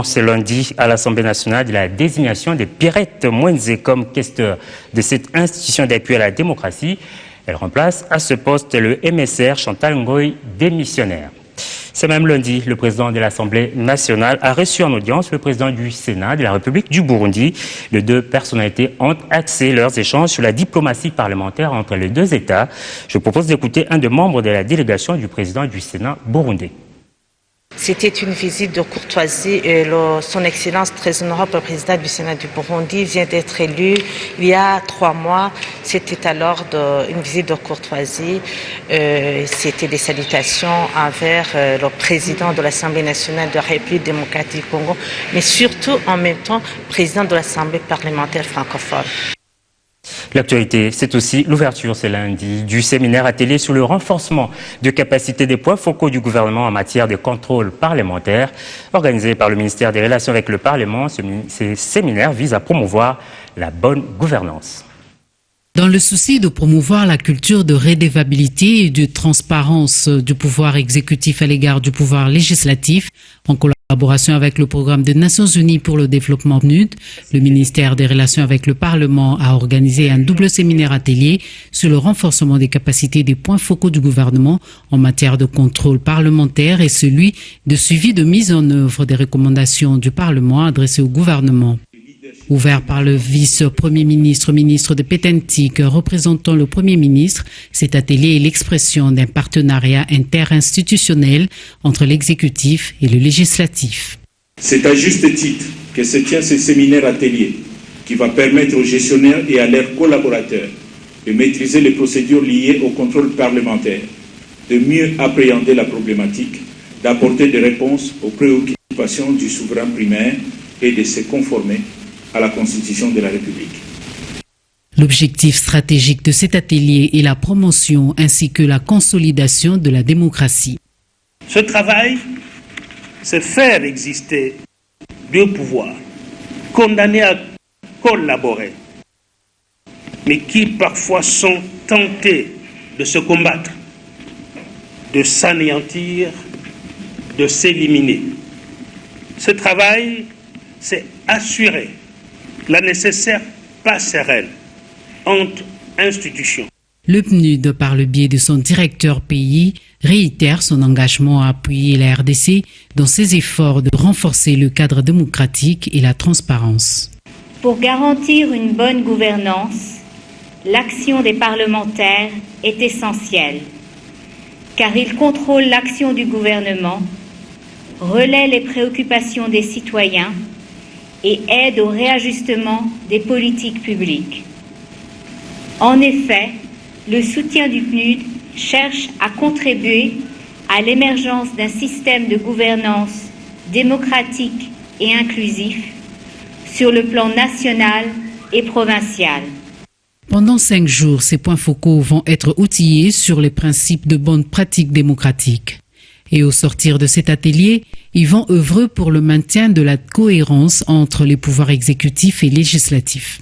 Ce lundi, à l'Assemblée nationale, de la désignation de Pierrette Mwenze comme questeur de cette institution d'appui à la démocratie. Elle remplace à ce poste le MSR Chantal Ngoy, démissionnaire. Ce même lundi, le président de l'Assemblée nationale a reçu en audience le président du Sénat de la République du Burundi. Les deux personnalités ont axé leurs échanges sur la diplomatie parlementaire entre les deux États. Je propose d'écouter un des membres de la délégation du président du Sénat burundais. C'était une visite de courtoisie et son Excellence très honorable président du Sénat du Burundi vient d'être élu il y a 3 mois. C'était alors une visite de courtoisie. C'était des salutations envers le président de l'Assemblée nationale de la République démocratique du Congo, mais surtout en même temps président de l'Assemblée parlementaire francophone. L'actualité, c'est aussi l'ouverture ce lundi du séminaire atelier sur le renforcement de capacité des points focaux du gouvernement en matière de contrôle parlementaire. Organisé par le ministère des Relations avec le Parlement, ce séminaire vise à promouvoir la bonne gouvernance. Dans le souci de promouvoir la culture de redevabilité et de transparence du pouvoir exécutif à l'égard du pouvoir législatif, en collaboration avec le programme des Nations Unies pour le développement PNUD, le ministère des Relations avec le Parlement a organisé un double séminaire atelier sur le renforcement des capacités des points focaux du gouvernement en matière de contrôle parlementaire et celui de suivi de mise en œuvre des recommandations du Parlement adressées au gouvernement. Ouvert par le vice-premier ministre, ministre de Pétentique, représentant le Premier ministre, cet atelier est l'expression d'un partenariat interinstitutionnel entre l'exécutif et le législatif. C'est à juste titre que se tient ce séminaire atelier qui va permettre aux gestionnaires et à leurs collaborateurs de maîtriser les procédures liées au contrôle parlementaire, de mieux appréhender la problématique, d'apporter des réponses aux préoccupations du souverain primaire et de se conformer à la Constitution de la République. L'objectif stratégique de cet atelier est la promotion ainsi que la consolidation de la démocratie. Ce travail, c'est faire exister deux pouvoirs, condamnés à collaborer, mais qui parfois sont tentés de se combattre, de s'anéantir, de s'éliminer. Ce travail, c'est assurer la nécessaire passerelle entre institutions. Le PNUD, par le biais de son directeur pays, réitère son engagement à appuyer la RDC dans ses efforts de renforcer le cadre démocratique et la transparence. Pour garantir une bonne gouvernance, l'action des parlementaires est essentielle, car ils contrôlent l'action du gouvernement, relaient les préoccupations des citoyens et aide au réajustement des politiques publiques. En effet, le soutien du PNUD cherche à contribuer à l'émergence d'un système de gouvernance démocratique et inclusif sur le plan national et provincial. Pendant 5 jours, ces points focaux vont être outillés sur les principes de bonnes pratiques démocratiques. Et au sortir de cet atelier, ils vont œuvrer pour le maintien de la cohérence entre les pouvoirs exécutifs et législatifs.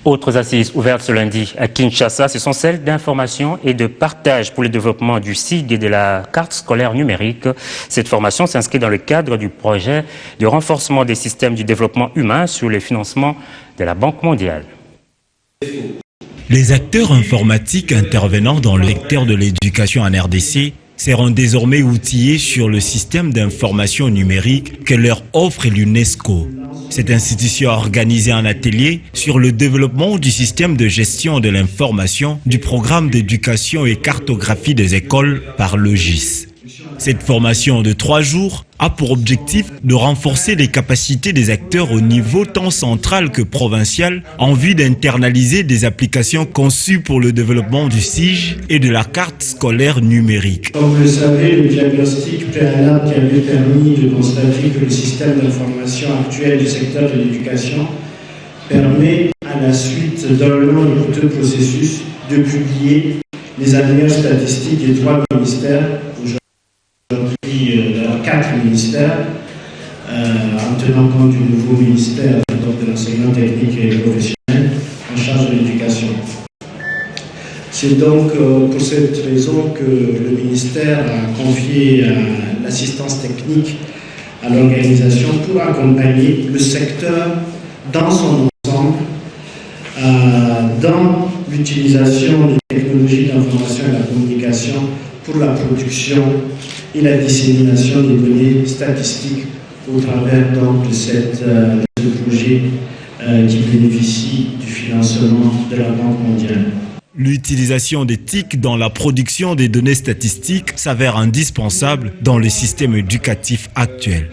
Autres assises ouvertes ce lundi à Kinshasa, ce sont celles d'information et de partage pour le développement du SIG et de la carte scolaire numérique. Cette formation s'inscrit dans le cadre du projet de renforcement des systèmes du développement humain sous le financement de la Banque mondiale. Les acteurs informatiques intervenant dans le secteur de l'éducation en RDC seront désormais outillés sur le système d'information numérique que leur offre l'UNESCO. Cette institution a organisé un atelier sur le développement du système de gestion de l'information du programme d'éducation et cartographie des écoles par le GIS. Cette formation de 3 jours a pour objectif de renforcer les capacités des acteurs au niveau tant central que provincial en vue d'internaliser des applications conçues pour le développement du SIG et de la carte scolaire numérique. Comme vous le savez, le diagnostic préalable qui avait permis de constater que le système d'information actuel du secteur de l'éducation permet, à la suite d'un long et coûteux processus, de publier les annuaires statistiques des 3 ministères. Dans 4 ministères, en tenant compte du nouveau ministère de l'enseignement technique et professionnel en charge de l'éducation. C'est donc pour cette raison que le ministère a confié l'assistance technique à l'organisation pour accompagner le secteur dans son ensemble dans l'utilisation des technologies d'information et de la communication pour la production et la dissémination des données statistiques au travers donc de ce projet qui bénéficie du financement de la Banque mondiale. L'utilisation des TIC dans la production des données statistiques s'avère indispensable dans le système éducatif actuel.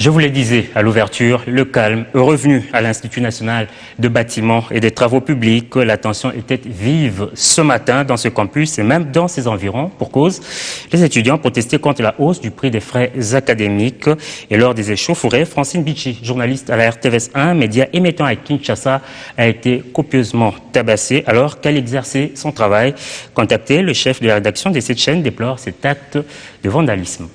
Je vous le disais à l'ouverture, le calme est revenu à l'Institut national de bâtiments et des travaux publics. La tension était vive ce matin dans ce campus et même dans ses environs. Pour cause, les étudiants protestaient contre la hausse du prix des frais académiques. Et lors des échauffourées, Francine Bichi, journaliste à la RTVS 1, média émettant à Kinshasa, a été copieusement tabassée alors qu'elle exerçait son travail. Contacté, le chef de la rédaction de cette chaîne déplore cet acte de vandalisme.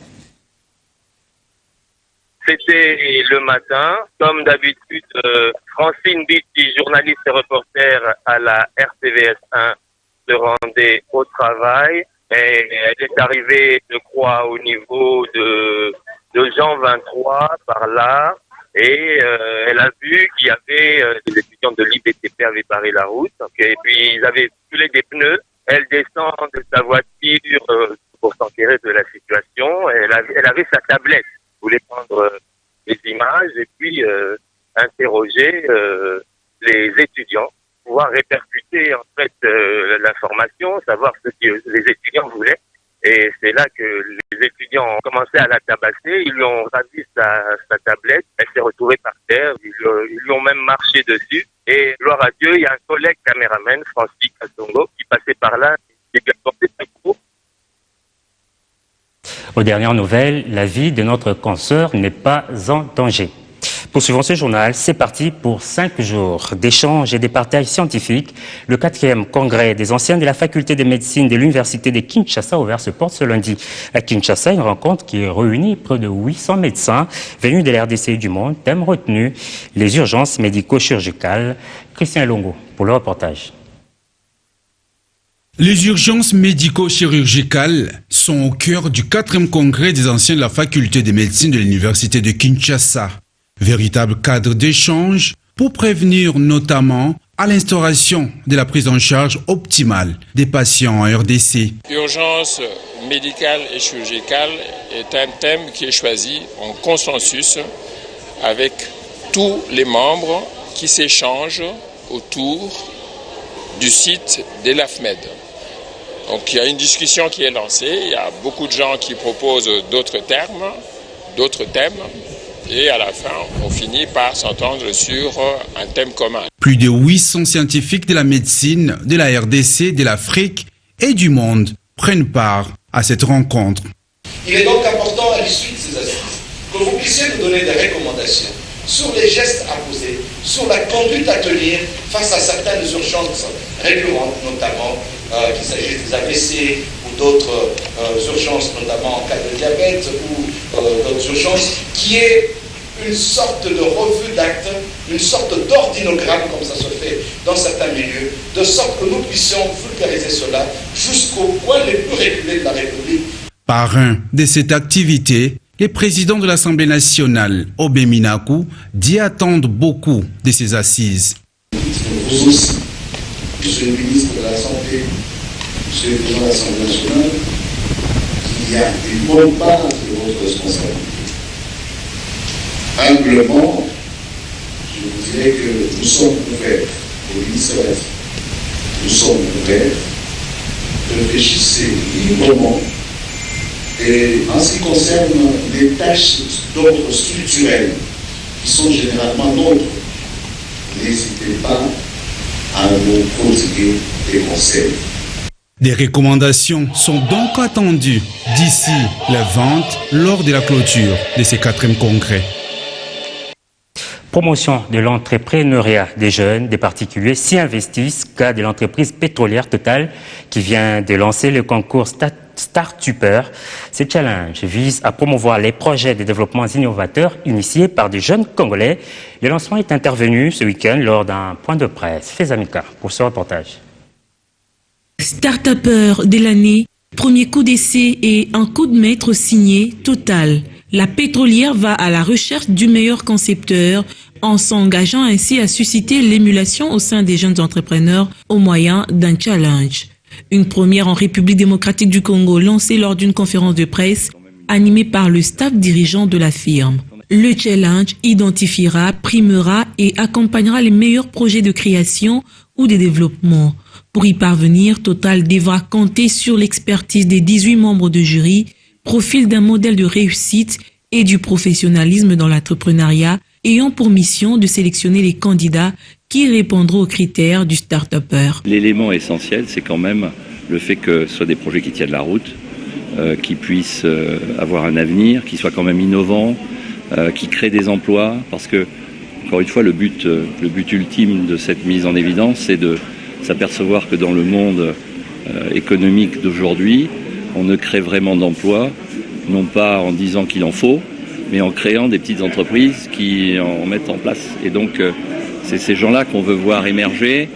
C'était le matin. Comme d'habitude, Francine Bitti, journaliste et reporter à la RTVS 1, se rendait au travail. Et elle est arrivée, je crois, au niveau de Jean 23, par là. Et elle a vu qu'il y avait des étudiants de l'IBTP avaient barré la route. Et puis, ils avaient brûlé des pneus. Elle descend de sa voiture pour s'enquérir de la situation. Elle avait sa tablette. Voulait prendre des images et puis interroger les étudiants, pouvoir répercuter en fait l'information, savoir ce que les étudiants voulaient. Et c'est là que les étudiants ont commencé à la tabasser, ils lui ont ravi sa tablette, elle s'est retrouvée par terre, ils lui ont même marché dessus. Et gloire à Dieu, il y a un collègue caméraman, Francis Kassongo, qui passait par là, qui lui a porté secours. Aux dernières nouvelles, la vie de notre consoeur n'est pas en danger. Poursuivons ce journal, c'est parti pour 5 jours d'échanges et de partages scientifiques. Le 4e congrès des anciens de la faculté de médecine de l'université de Kinshasa ouvert se porte ce lundi. À Kinshasa, une rencontre qui réunit près de 800 médecins venus de la RDC et du monde. Thème retenu, les urgences médico-chirurgicales. Christian Longo pour le reportage. Les urgences médico-chirurgicales sont au cœur du 4e congrès des anciens de la faculté de médecine de l'université de Kinshasa. Véritable cadre d'échange pour prévenir notamment à l'instauration de la prise en charge optimale des patients en RDC. Urgence médicale et chirurgicale est un thème qui est choisi en consensus avec tous les membres qui s'échangent autour du site de l'AFMED. Donc il y a une discussion qui est lancée, il y a beaucoup de gens qui proposent d'autres thèmes, et à la fin, on finit par s'entendre sur un thème commun. Plus de 800 scientifiques de la médecine, de la RDC, de l'Afrique et du monde prennent part à cette rencontre. Il est donc important à l'issue de ces assises que vous puissiez nous donner des recommandations sur les gestes à poser, sur la conduite à tenir face à certaines urgences récurrentes, notamment qu'il s'agisse des AVC ou d'autres urgences, notamment en cas de diabète ou d'autres urgences, qui est une sorte de revue d'actes, une sorte d'ordinogramme, comme ça se fait dans certains milieux, de sorte que nous puissions vulgariser cela jusqu'au coin les plus reculés de la République. Parrain de cette activité, le président de l'Assemblée nationale, Obé Minakou, dit attendre beaucoup de ces assises. Vous aussi, monsieur le ministre de la Santé, monsieur le président de l'Assemblée nationale, qu'il y a une bonne part de votre responsabilité. Humblement, je vous dirais que nous sommes ouverts au ministère, nous sommes ouverts, réfléchissez librement. Et en ce qui concerne les tâches d'ordre structurel, qui sont généralement nôtres, n'hésitez pas à nous prodiguer des conseils. Des recommandations sont donc attendues d'ici la vente lors de la clôture de ces 4e congrès. Promotion de l'entrepreneuriat des jeunes, des particuliers s'y investissent, cas de l'entreprise pétrolière Total qui vient de lancer le concours Startupper. Ce challenge vise à promouvoir les projets de développement innovateurs initiés par des jeunes Congolais. Le lancement est intervenu ce week-end lors d'un point de presse. Fezamika pour ce reportage. Startupper de l'année, Premier coup d'essai et un coup de maître signé Total. La pétrolière va à la recherche du meilleur concepteur en s'engageant ainsi à susciter l'émulation au sein des jeunes entrepreneurs au moyen d'un challenge. Une première en République démocratique du Congo lancée lors d'une conférence de presse animée par le staff dirigeant de la firme. Le challenge identifiera, primera et accompagnera les meilleurs projets de création ou de développement. Pour y parvenir, Total devra compter sur l'expertise des 18 membres de jury, profil d'un modèle de réussite et du professionnalisme dans l'entrepreneuriat, ayant pour mission de sélectionner les candidats qui répondront aux critères du start-upper. L'élément essentiel, c'est quand même le fait que ce soit des projets qui tiennent la route, qui puissent avoir un avenir, qui soient quand même innovants, qui créent des emplois, parce que, encore une fois, le but ultime de cette mise en évidence, c'est de s'apercevoir que dans le monde économique d'aujourd'hui, on ne crée vraiment d'emplois, non pas en disant qu'il en faut, mais en créant des petites entreprises qui en mettent en place. Et donc, c'est ces gens-là qu'on veut voir émerger.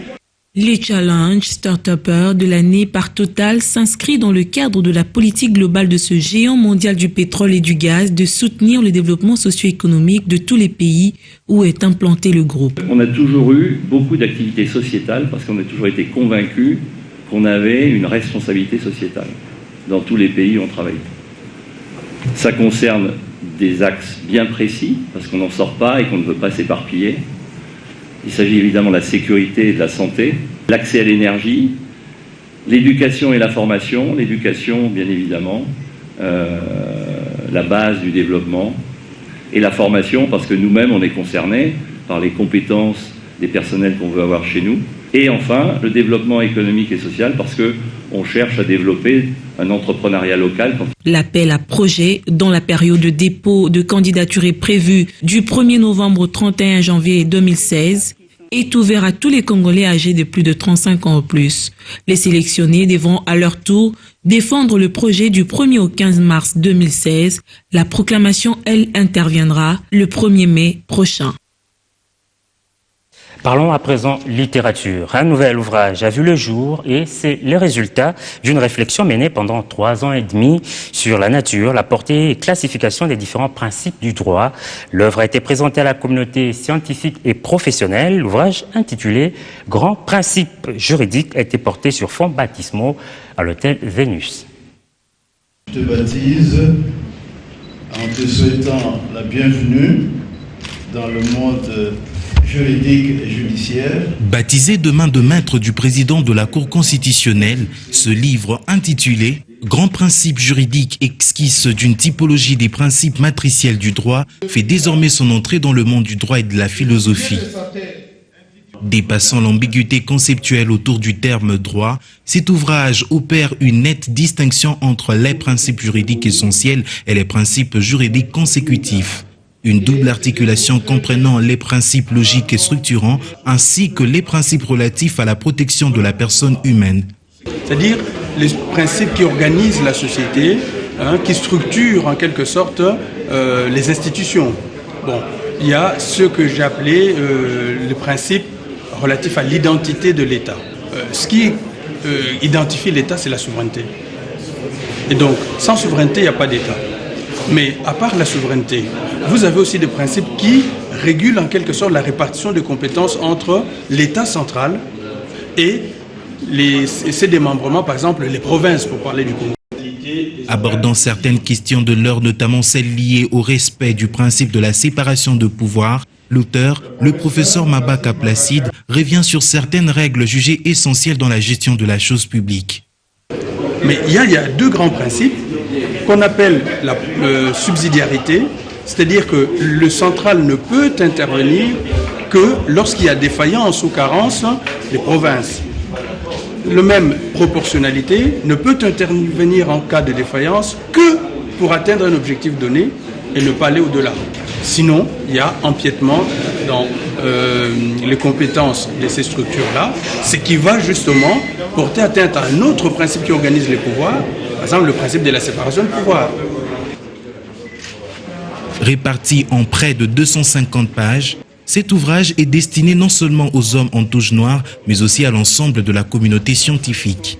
Les challenges start-upers de l'année par Total s'inscrit dans le cadre de la politique globale de ce géant mondial du pétrole et du gaz de soutenir le développement socio-économique de tous les pays où est implanté le groupe. On a toujours eu beaucoup d'activités sociétales parce qu'on a toujours été convaincus qu'on avait une responsabilité sociétale dans tous les pays où on travaille. Ça concerne des axes bien précis parce qu'on n'en sort pas et qu'on ne veut pas s'éparpiller. Il s'agit évidemment de la sécurité et de la santé, l'accès à l'énergie, l'éducation et la formation. L'éducation, bien évidemment, la base du développement, et la formation, parce que nous-mêmes, on est concernés par les compétences des personnels qu'on veut avoir chez nous. Et enfin, le développement économique et social, parce qu'on cherche à développer un entrepreneuriat local. L'appel à projet, dont la période de dépôt de candidature est prévue du 1er novembre au 31 janvier 2016, est ouvert à tous les Congolais âgés de plus de 35 ans ou plus. Les sélectionnés devront à leur tour défendre le projet du 1er au 15 mars 2016. La proclamation, elle, interviendra le 1er mai prochain. Parlons à présent littérature. Un nouvel ouvrage a vu le jour et c'est le résultat d'une réflexion menée pendant 3 ans et demi sur la nature, la portée et classification des différents principes du droit. L'œuvre a été présentée à la communauté scientifique et professionnelle. L'ouvrage intitulé « Grands principes juridiques » a été porté sur fonds baptismaux à l'hôtel Vénus. Je te baptise en te souhaitant la bienvenue dans le monde juridique et judiciaire. Baptisé de main de maître du président de la Cour constitutionnelle, ce livre intitulé « Grands principes juridiques esquisses d'une typologie des principes matriciels du droit » fait désormais son entrée dans le monde du droit et de la philosophie. Dépassant l'ambiguïté conceptuelle autour du terme droit, cet ouvrage opère une nette distinction entre les principes juridiques essentiels et les principes juridiques consécutifs. Une double articulation comprenant les principes logiques et structurants ainsi que les principes relatifs à la protection de la personne humaine. C'est-à-dire les principes qui organisent la société, qui structurent en quelque sorte les institutions. Bon, il y a ce que j'ai appelé le principe relatif à l'identité de l'État. Ce qui identifie l'État, c'est la souveraineté. Et donc, sans souveraineté, il n'y a pas d'État. Mais à part la souveraineté, vous avez aussi des principes qui régulent en quelque sorte la répartition de compétences entre l'État central et ses démembrements, par exemple les provinces, pour parler du Congo. Abordant certaines questions de l'heure, notamment celles liées au respect du principe de la séparation de pouvoir, l'auteur, le professeur Mabaka Placide, revient sur certaines règles jugées essentielles dans la gestion de la chose publique. Mais il y a 2 grands principes qu'on appelle la subsidiarité, c'est-à-dire que le central ne peut intervenir que lorsqu'il y a défaillance ou carence des provinces. Le même proportionnalité ne peut intervenir en cas de défaillance que pour atteindre un objectif donné et ne pas aller au-delà. Sinon, il y a empiètement dans les compétences de ces structures-là, ce qui va justement porter atteinte à un autre principe qui organise les pouvoirs, par exemple le principe de la séparation de pouvoir. Réparti en près de 250 pages, cet ouvrage est destiné non seulement aux hommes en toge noire, mais aussi à l'ensemble de la communauté scientifique.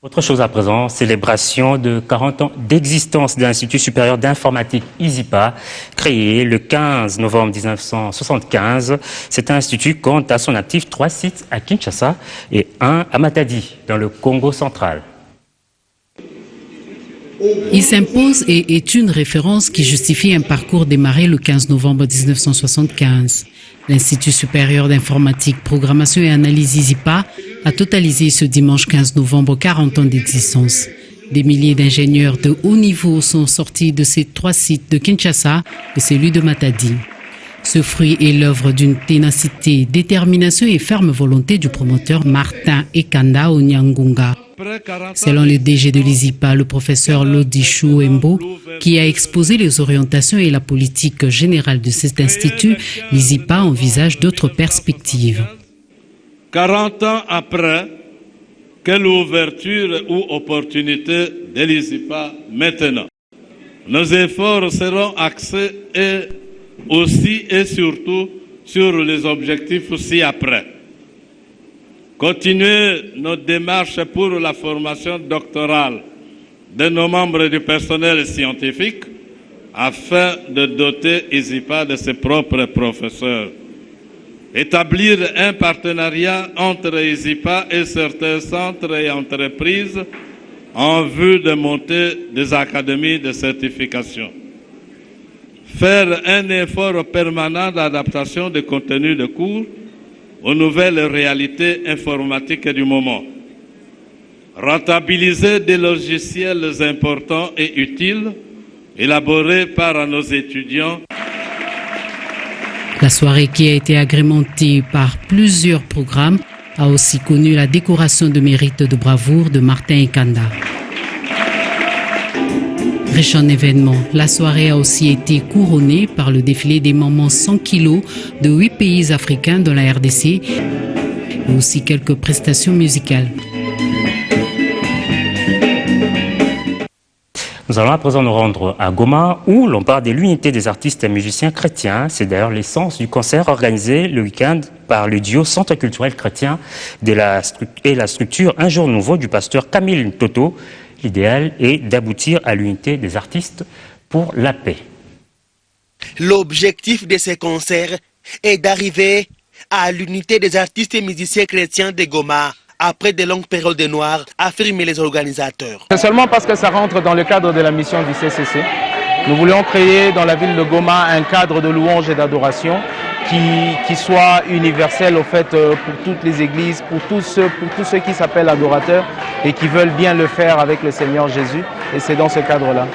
Autre chose à présent, célébration de 40 ans d'existence de l'Institut supérieur d'informatique ISIPA, créé le 15 novembre 1975. Cet institut compte à son actif 3 sites à Kinshasa et 1 à Matadi, dans le Congo central. Il s'impose et est une référence qui justifie un parcours démarré le 15 novembre 1975. L'Institut supérieur d'informatique, programmation et analyse ISIPA a totalisé ce dimanche 15 novembre 40 ans d'existence. Des milliers d'ingénieurs de haut niveau sont sortis de ces 3 sites de Kinshasa et celui de Matadi. Ce fruit est l'œuvre d'une ténacité, détermination et ferme volonté du promoteur Martin Ekanda Onyangunga. Selon le DG de l'ISIPA, le professeur Lodishu Embo, qui a exposé les orientations et la politique générale de cet institut, l'ISIPA envisage d'autres perspectives. 40 ans après, quelle ouverture ou opportunité de l'ISIPA maintenant? Nos efforts seront axés aussi et surtout sur les objectifs ci-après. Continuer notre démarche pour la formation doctorale de nos membres du personnel scientifique afin de doter ISIPA de ses propres professeurs. Établir un partenariat entre ISIPA et certains centres et entreprises en vue de monter des académies de certification. Faire un effort permanent d'adaptation des contenus de cours aux nouvelles réalités informatiques du moment. Rentabiliser des logiciels importants et utiles élaborés par nos étudiants. La soirée, qui a été agrémentée par plusieurs programmes, a aussi connu la décoration de mérite de bravoure de Martin Ekanda. Riche en événements, la soirée a aussi été couronnée par le défilé des mamans 100 kilos de 8 pays africains dans la RDC et aussi quelques prestations musicales. Nous allons à présent nous rendre à Goma où l'on parle de l'unité des artistes et musiciens chrétiens. C'est d'ailleurs l'essence du concert organisé le week-end par le duo Centre culturel chrétien et la structure Un jour nouveau du pasteur Camille Toto. L'idéal est d'aboutir à l'unité des artistes pour la paix. L'objectif de ces concerts est d'arriver à l'unité des artistes et musiciens chrétiens de Goma après de longues périodes noires, affirment les organisateurs. C'est seulement parce que ça rentre dans le cadre de la mission du CCC. Nous voulons créer dans la ville de Goma un cadre de louange et d'adoration qui soit universel au fait pour toutes les églises, pour tous ceux qui s'appellent adorateurs et qui veulent bien le faire avec le Seigneur Jésus. Et c'est dans ce cadre-là.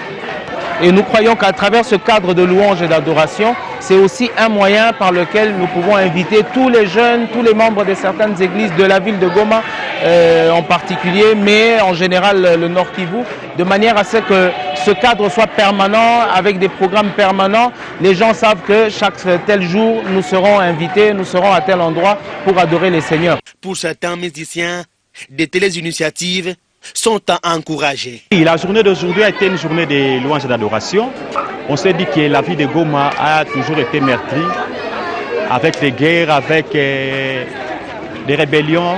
Et nous croyons qu'à travers ce cadre de louange et d'adoration, c'est aussi un moyen par lequel nous pouvons inviter tous les jeunes, tous les membres de certaines églises de la ville de Goma en particulier, mais en général le Nord Kivu, de manière à ce que ce cadre soit permanent, avec des programmes permanents. Les gens savent que chaque tel jour, nous serons invités, nous serons à tel endroit pour adorer les seigneurs. Pour certains musiciens, de telles initiatives sont à encourager. La journée d'aujourd'hui a été une journée de louange et d'adoration. On s'est dit que la vie de Goma a toujours été meurtrie, avec des guerres, avec des rébellions.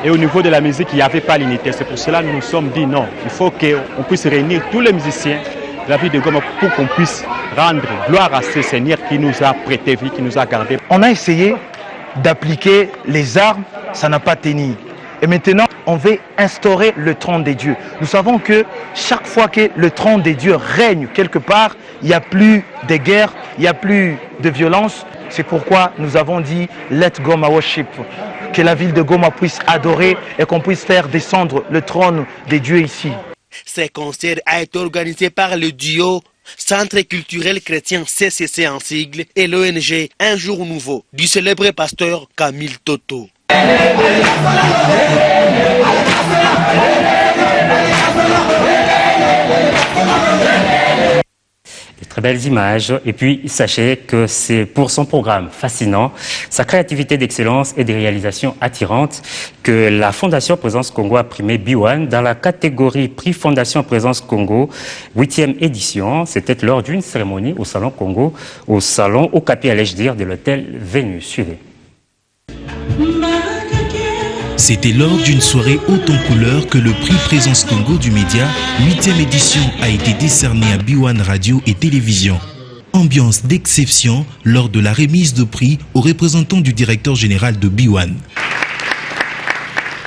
Et au niveau de la musique, il n'y avait pas l'unité. C'est pour cela que nous nous sommes dit non, il faut qu'on puisse réunir tous les musiciens de la vie de Goma pour qu'on puisse rendre gloire à ce Seigneur qui nous a prêté vie, qui nous a gardés. On a essayé d'appliquer les armes, ça n'a pas tenu. Et maintenant, on veut instaurer le trône des dieux. Nous savons que chaque fois que le trône des dieux règne quelque part, il n'y a plus de guerre, il n'y a plus de violence. C'est pourquoi nous avons dit « Let Goma worship », que la ville de Goma puisse adorer et qu'on puisse faire descendre le trône des dieux ici. Ce concert a été organisé par le duo Centre culturel chrétien CCC en sigle et l'ONG Un jour nouveau du célèbre pasteur Camille Toto. Des très belles images. Et puis, sachez que c'est pour son programme fascinant, sa créativité d'excellence et des réalisations attirantes que la Fondation Présence Congo a primé B1 dans la catégorie Prix Fondation Présence Congo, 8e édition. C'était lors d'une cérémonie au Salon Congo, au Salon Okapi, allais-je dire, de l'hôtel Vénus. Suivez. C'était lors d'une soirée haute en couleur que le prix Présence Congo du Média, 8e édition, a été décerné à B1 Radio et Télévision. Ambiance d'exception lors de la remise de prix aux représentants du directeur général de B1.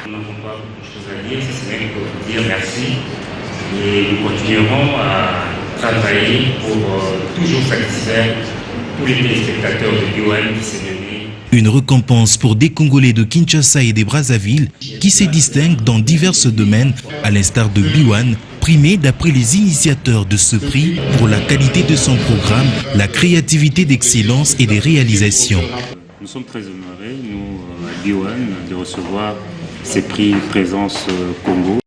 Nous n'avons pas beaucoup de choses à dire, si ce n'est que vous dire merci. Et nous continuerons à travailler pour toujours satisfaire tous les téléspectateurs de B1 qui s'est donné. Une récompense pour des Congolais de Kinshasa et des Brazzaville qui se distinguent dans divers domaines, à l'instar de B1, primé d'après les initiateurs de ce prix pour la qualité de son programme, la créativité d'excellence et des réalisations. Nous sommes très honorés, nous, à B1, de recevoir ces prix Présence Congo.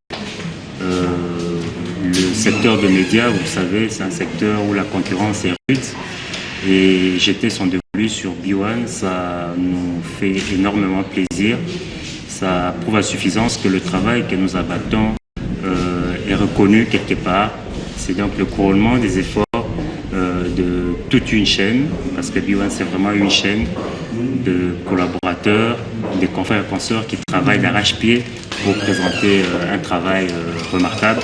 Le secteur de médias, vous le savez, c'est un secteur où la concurrence est rude. Et jeter son début sur B1, ça nous fait énormément plaisir. Ça prouve à suffisance que le travail que nous abattons est reconnu quelque part. C'est donc le couronnement des efforts de toute une chaîne, parce que B1 c'est vraiment une chaîne de collaborateurs, des confrères et consoeurs qui travaillent d'arrache-pied pour présenter un travail remarquable.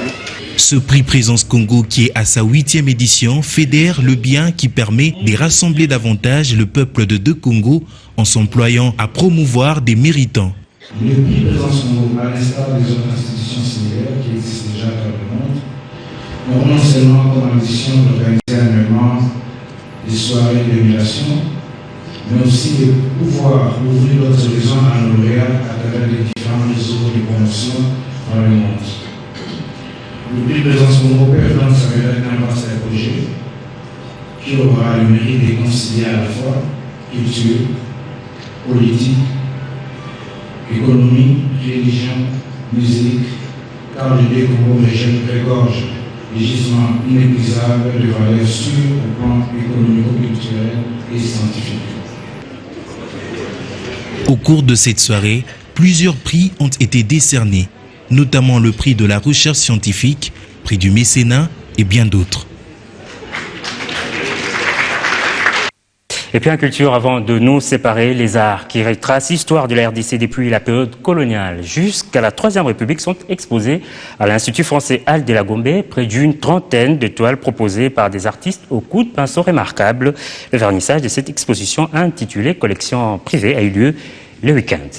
Ce prix Présence Congo, qui est à sa 8e édition, fédère le bien qui permet de rassembler davantage le peuple de deux Congos en s'employant à promouvoir des méritants. Le prix Présence Congo, à l'instar des autres institutions similaires qui existent déjà dans le monde, n'auront non seulement comme ambition d'organiser annuellement des soirées d'émulation, mais aussi de pouvoir ouvrir d'autres horizons à nos lauréats à travers les différents réseaux de promotion dans le monde. Le prix Présence Congo permet de s'avérer un vaste projet qui aura le mérite de concilier à la fois culture, politique, économie, religion, musique, car le pays Congo regorge des gisements inépuisables de valeurs sûres au plan économico-culturel et scientifique. Au cours de cette soirée, plusieurs prix ont été décernés, notamment le prix de la recherche scientifique, prix du mécénat et bien d'autres. Et puis en culture, avant de nous séparer, les arts qui retracent l'histoire de la RDC depuis la période coloniale jusqu'à la Troisième République sont exposés à l'Institut français Al de la Gombe, près d'une trentaine de toiles proposées par des artistes au coup de pinceau remarquable. Le vernissage de cette exposition intitulée Collection privée a eu lieu le week-end.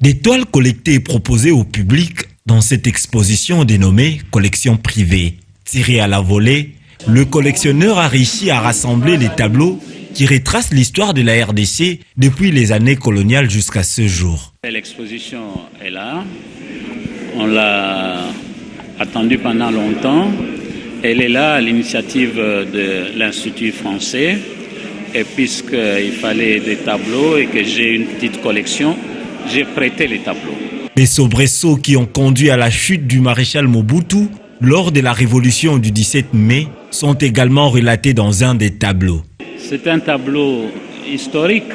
Des toiles collectées et proposées au public dans cette exposition dénommée Collection privée. Tirée à la volée, le collectionneur a réussi à rassembler les tableaux qui retracent l'histoire de la RDC depuis les années coloniales jusqu'à ce jour. L'exposition est là, on l'a attendue pendant longtemps. Elle est là à l'initiative de l'Institut français. Et puisqu'il fallait des tableaux et que j'ai une petite collection, j'ai prêté les tableaux. Les soubresauts qui ont conduit à la chute du maréchal Mobutu lors de la révolution du 17 mai sont également relatés dans un des tableaux. C'est un tableau historique.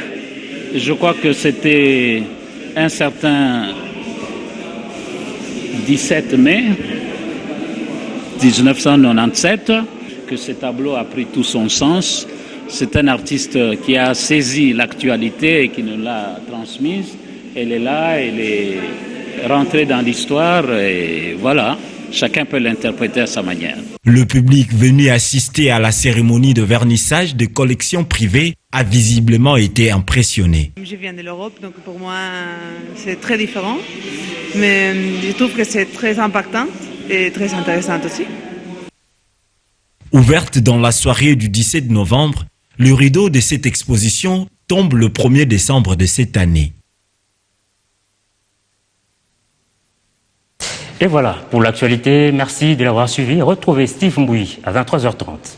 Je crois que c'était un certain 17 mai 1997 que ce tableau a pris tout son sens. C'est un artiste qui a saisi l'actualité et qui nous l'a transmise. Elle est là, elle est rentrée dans l'histoire et voilà, chacun peut l'interpréter à sa manière. Le public venu assister à la cérémonie de vernissage de collections privées a visiblement été impressionné. Je viens de l'Europe, donc pour moi c'est très différent, mais je trouve que c'est très impactant et très intéressant aussi. Ouverte dans la soirée du 17 novembre, le rideau de cette exposition tombe le 1er décembre de cette année. Et voilà pour l'actualité. Merci de l'avoir suivi. Retrouvez Steve Mbouy à 23h30.